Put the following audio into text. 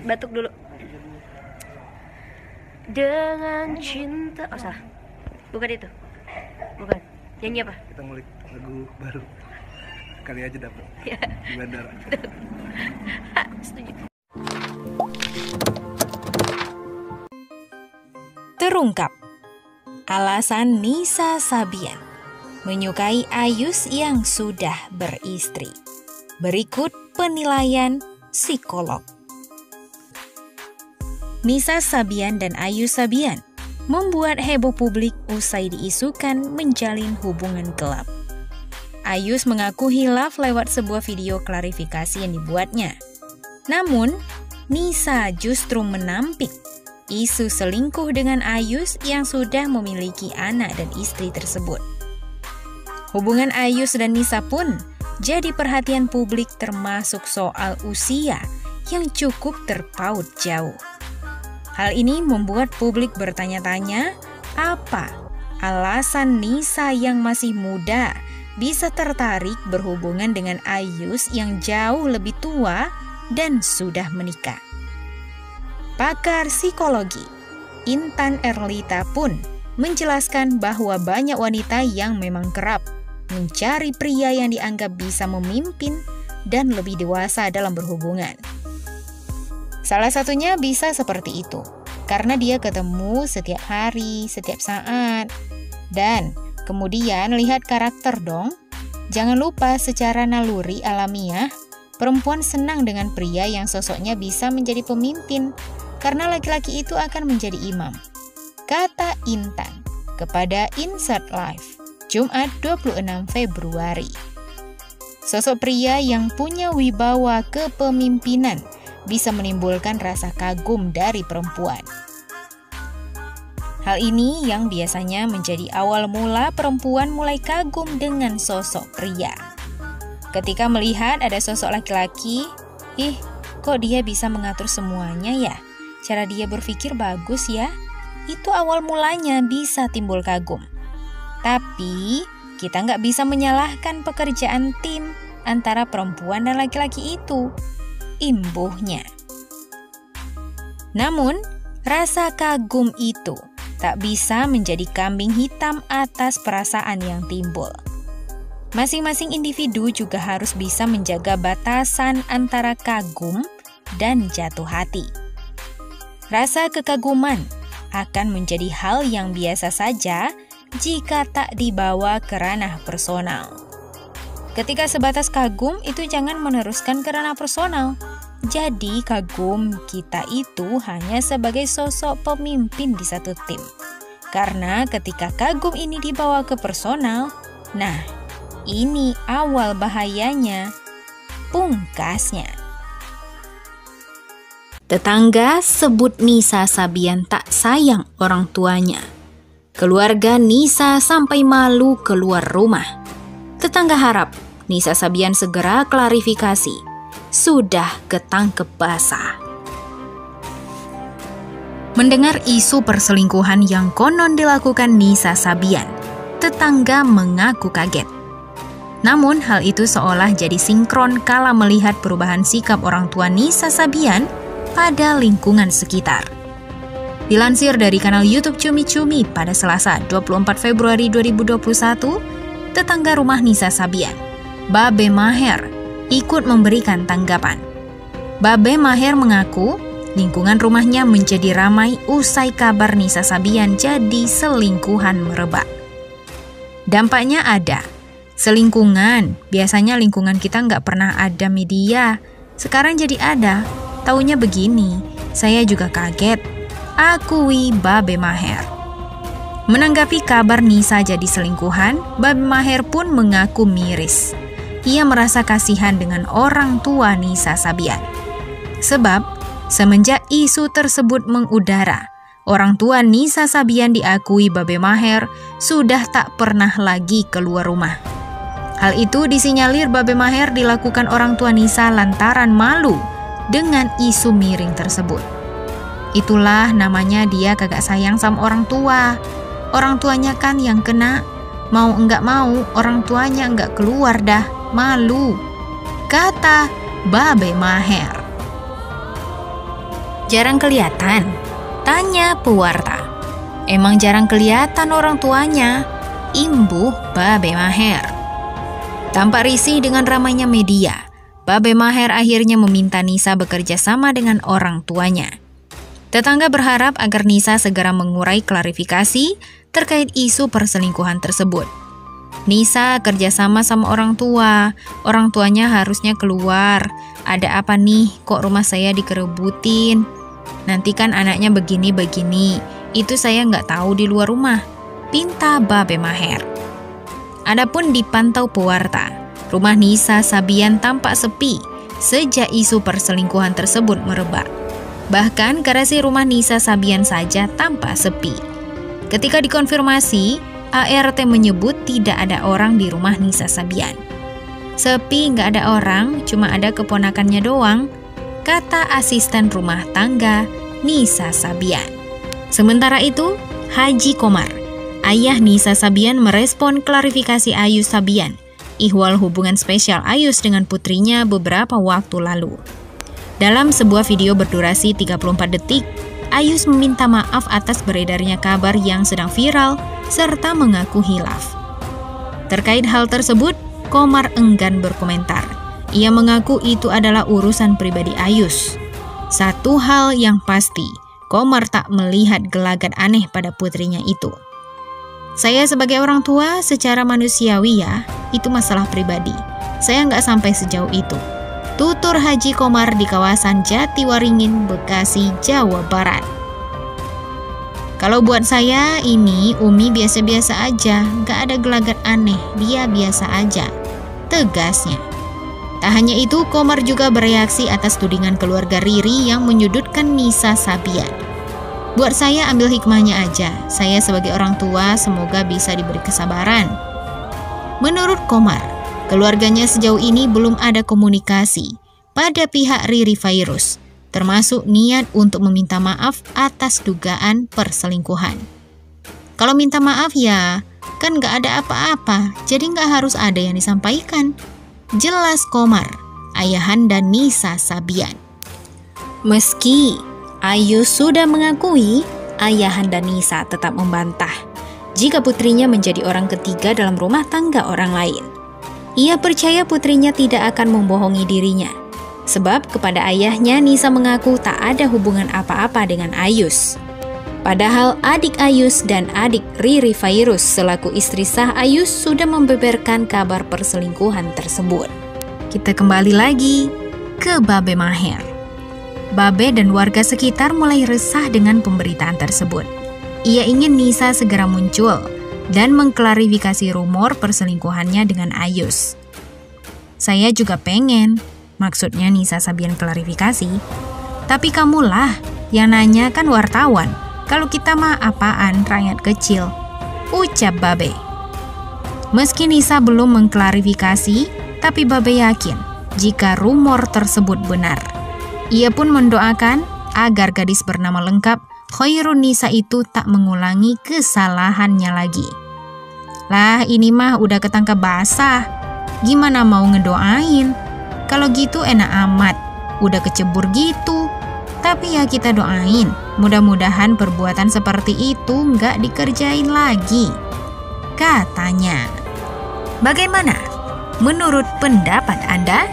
batuk dulu. Dengan cinta. Oh salah. Bukan itu. Bukan. Nyanyi apa? Kita ngulik lagu baru. Kali aja dapet Ya. di bandara. Setuju. Terungkap alasan Nisa Sabian menyukai Ayus yang sudah beristri. Berikut penilaian psikolog. Nisa Sabian dan Ayus Sabian membuat heboh publik usai diisukan menjalin hubungan gelap. Ayus mengaku hilaf lewat sebuah video klarifikasi yang dibuatnya. Namun, Nisa justru menampik isu selingkuh dengan Ayus yang sudah memiliki anak dan istri tersebut. Hubungan Ayus dan Nisa pun jadi perhatian publik termasuk soal usia yang cukup terpaut jauh. Hal ini membuat publik bertanya-tanya, apa alasan Nisa yang masih muda bisa tertarik berhubungan dengan Ayus yang jauh lebih tua dan sudah menikah. Pakar psikologi Intan Erlita pun menjelaskan bahwa banyak wanita yang memang kerap mencari pria yang dianggap bisa memimpin dan lebih dewasa dalam berhubungan. Salah satunya bisa seperti itu, karena dia ketemu setiap hari, setiap saat. Dan kemudian lihat karakter dong. Jangan lupa secara naluri alamiah, perempuan senang dengan pria yang sosoknya bisa menjadi pemimpin, karena laki-laki itu akan menjadi imam. Kata Intan kepada Insert Live, Jumat 26 Februari. Sosok pria yang punya wibawa kepemimpinan bisa menimbulkan rasa kagum dari perempuan. Hal ini yang biasanya menjadi awal mula perempuan mulai kagum dengan sosok pria. Ketika melihat ada sosok laki-laki, kok dia bisa mengatur semuanya ya? Cara dia berpikir bagus ya? Itu awal mulanya bisa timbul kagum. Tapi, kita nggak bisa menyalahkan pekerjaan tim antara perempuan dan laki-laki itu. Imbuhnya. Namun, rasa kagum itu tak bisa menjadi kambing hitam atas perasaan yang timbul. Masing-masing individu juga harus bisa menjaga batasan antara kagum dan jatuh hati. Rasa kekaguman akan menjadi hal yang biasa saja jika tak dibawa ke ranah personal. Ketika sebatas kagum, itu jangan meneruskan ke ranah personal. Jadi kagum kita itu hanya sebagai sosok pemimpin di satu tim. Karena ketika kagum ini dibawa ke personal, nah ini awal bahayanya, pungkasnya. Tetangga sebut Nisa Sabian tak sayang orang tuanya. Keluarga Nisa sampai malu keluar rumah. Tetangga harap Nisa Sabian segera klarifikasi. Sudah ketangkep basah. Mendengar isu perselingkuhan yang konon dilakukan Nisa Sabian, tetangga mengaku kaget. Namun hal itu seolah jadi sinkron kala melihat perubahan sikap orang tua Nisa Sabian pada lingkungan sekitar. Dilansir dari kanal YouTube Cumi Cumi pada Selasa 24 Februari 2021, tetangga rumah Nisa Sabian, Babe Maher, ikut memberikan tanggapan. Babe Maher mengaku lingkungan rumahnya menjadi ramai usai kabar Nisa Sabian jadi selingkuhan merebak. Dampaknya ada. Selingkungan, biasanya lingkungan kita nggak pernah ada media. Sekarang jadi ada. Taunya begini, saya juga kaget. Akui Babe Maher. Menanggapi kabar Nisa jadi selingkuhan, Babe Maher pun mengaku miris. Ia merasa kasihan dengan orang tua Nisa Sabian. Sebab, semenjak isu tersebut mengudara, orang tua Nisa Sabian diakui Babe Maher sudah tak pernah lagi keluar rumah. Hal itu disinyalir Babe Maher dilakukan orang tua Nisa lantaran malu dengan isu miring tersebut. Itulah namanya dia kagak sayang sama orang tua. Orang tuanya kan yang kena, mau enggak mau orang tuanya enggak keluar dah. Malu, kata Babe Maher. Jarang kelihatan? Tanya pewarta. Emang jarang kelihatan orang tuanya? Imbuh Babe Maher. Tampak risih dengan ramainya media, Babe Maher akhirnya meminta Nisa bekerja sama dengan orang tuanya. Tetangga berharap agar Nisa segera mengurai klarifikasi terkait isu perselingkuhan tersebut. Nisa kerjasama sama orang tuanya harusnya keluar. Ada apa nih, kok rumah saya dikerebutin? Nanti kan anaknya begini-begini, itu saya nggak tahu di luar rumah, pinta Babe Maher. Adapun dipantau pewarta, rumah Nisa Sabian tampak sepi sejak isu perselingkuhan tersebut merebak. Bahkan garasi rumah Nisa Sabian saja tampak sepi. Ketika dikonfirmasi, ART menyebut tidak ada orang di rumah Nisa Sabian. Sepi nggak ada orang, cuma ada keponakannya doang, kata asisten rumah tangga Nisa Sabian. Sementara itu, Haji Komar, ayah Nisa Sabian, merespon klarifikasi Ayus Sabian, ihwal hubungan spesial Ayus dengan putrinya beberapa waktu lalu. Dalam sebuah video berdurasi 34 detik, Ayus meminta maaf atas beredarnya kabar yang sedang viral serta mengaku hilaf. Terkait hal tersebut, Komar enggan berkomentar. Ia mengaku itu adalah urusan pribadi Ayus. Satu hal yang pasti, Komar tak melihat gelagat aneh pada putrinya itu. Saya sebagai orang tua secara manusiawi ya, itu masalah pribadi. Saya nggak sampai sejauh itu. Tutur Haji Komar di kawasan Jatiwaringin, Bekasi, Jawa Barat. Kalau buat saya, ini Umi biasa-biasa aja, gak ada gelagat aneh, dia biasa aja, tegasnya. Tak hanya itu, Komar juga bereaksi atas tudingan keluarga Riri yang menyudutkan Nisa Sabian. Buat saya, ambil hikmahnya aja, saya sebagai orang tua semoga bisa diberi kesabaran. Menurut Komar, keluarganya sejauh ini belum ada komunikasi pada pihak Riri Fairuz, termasuk niat untuk meminta maaf atas dugaan perselingkuhan. Kalau minta maaf ya, kan gak ada apa-apa, jadi gak harus ada yang disampaikan. Jelas Komar, ayahanda Nisa Sabian. Meski Ayus sudah mengakui, ayahanda Nisa tetap membantah jika putrinya menjadi orang ketiga dalam rumah tangga orang lain. Ia percaya putrinya tidak akan membohongi dirinya. Sebab kepada ayahnya Nisa mengaku tak ada hubungan apa-apa dengan Ayus. Padahal adik Ayus dan adik Riri Fairuz selaku istri sah Ayus sudah membeberkan kabar perselingkuhan tersebut. Kita kembali lagi ke Babe Maher. Babe dan warga sekitar mulai resah dengan pemberitaan tersebut. Ia ingin Nisa segera muncul dan mengklarifikasi rumor perselingkuhannya dengan Ayus. Saya juga pengen, maksudnya Nisa Sabian klarifikasi. Tapi kamulah yang nanya, kan wartawan. Kalau kita mah apaan, rakyat kecil, ucap Babe. Meski Nisa belum mengklarifikasi, tapi Babe yakin jika rumor tersebut benar. Ia pun mendoakan agar gadis bernama lengkap Khairun Nisa itu tak mengulangi kesalahannya lagi. Lah ini mah udah ketangkap basah, gimana mau ngedoain? Kalau gitu enak amat, udah kecebur gitu. Tapi ya kita doain, mudah-mudahan perbuatan seperti itu nggak dikerjain lagi, katanya. Bagaimana menurut pendapat Anda?